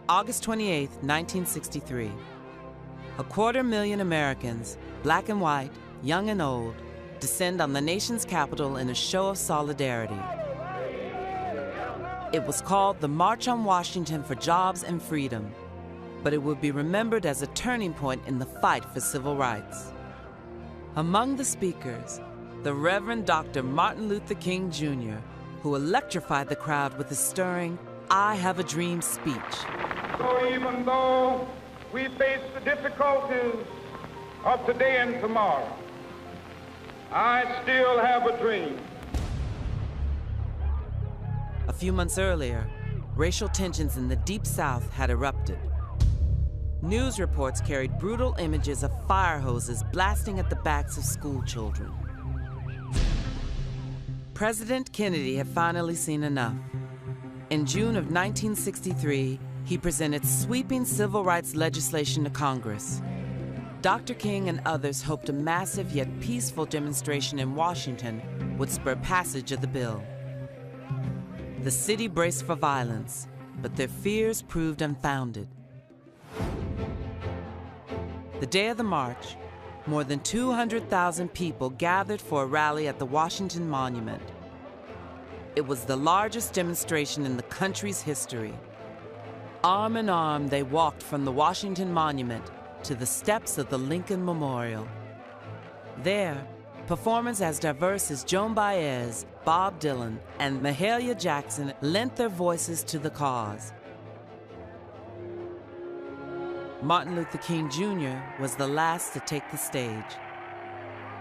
August 28, 1963. 250,000 Americans, black and white, young and old, descend on the nation's capital in a show of solidarity. It was called the March on Washington for Jobs and Freedom, but it would be remembered as a turning point in the fight for civil rights. Among the speakers, the Reverend Dr. Martin Luther King Jr., who electrified the crowd with his stirring "I Have a Dream" speech. So even though we face the difficulties of today and tomorrow, I still have a dream. A few months earlier, racial tensions in the Deep South had erupted. News reports carried brutal images of fire hoses blasting at the backs of school children. President Kennedy had finally seen enough. In June of 1963, he presented sweeping civil rights legislation to Congress. Dr. King and others hoped a massive yet peaceful demonstration in Washington would spur passage of the bill. The city braced for violence, but their fears proved unfounded. The day of the march, more than 200,000 people gathered for a rally at the Washington Monument. It was the largest demonstration in the country's history. Arm in arm, they walked from the Washington Monument to the steps of the Lincoln Memorial. There, performers as diverse as Joan Baez, Bob Dylan, and Mahalia Jackson lent their voices to the cause. Martin Luther King Jr. was the last to take the stage.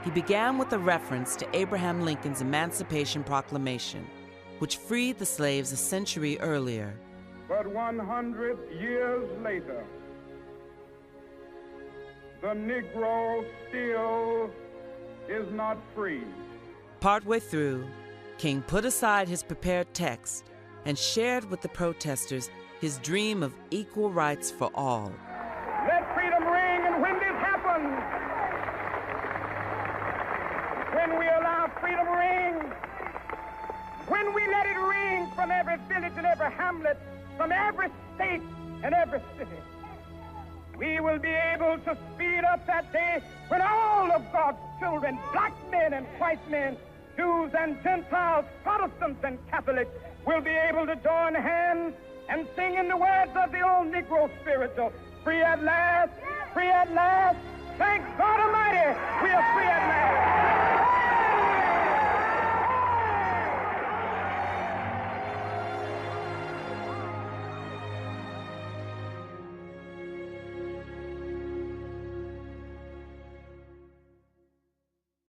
He began with a reference to Abraham Lincoln's Emancipation Proclamation, which freed the slaves a century earlier. But 100 years later, the Negro still is not free. Partway through, King put aside his prepared text and shared with the protesters his dream of equal rights for all. Let freedom ring, and when this happens, when we allow freedom ring, when we let it ring from every village and every hamlet, from every state and every city, we will be able to speed up that day when all of God's children, black men and white men, Jews and Gentiles, Protestants and Catholics, will be able to join hands and sing in the words of the old Negro spiritual, free at last, thank God Almighty, we are free at last.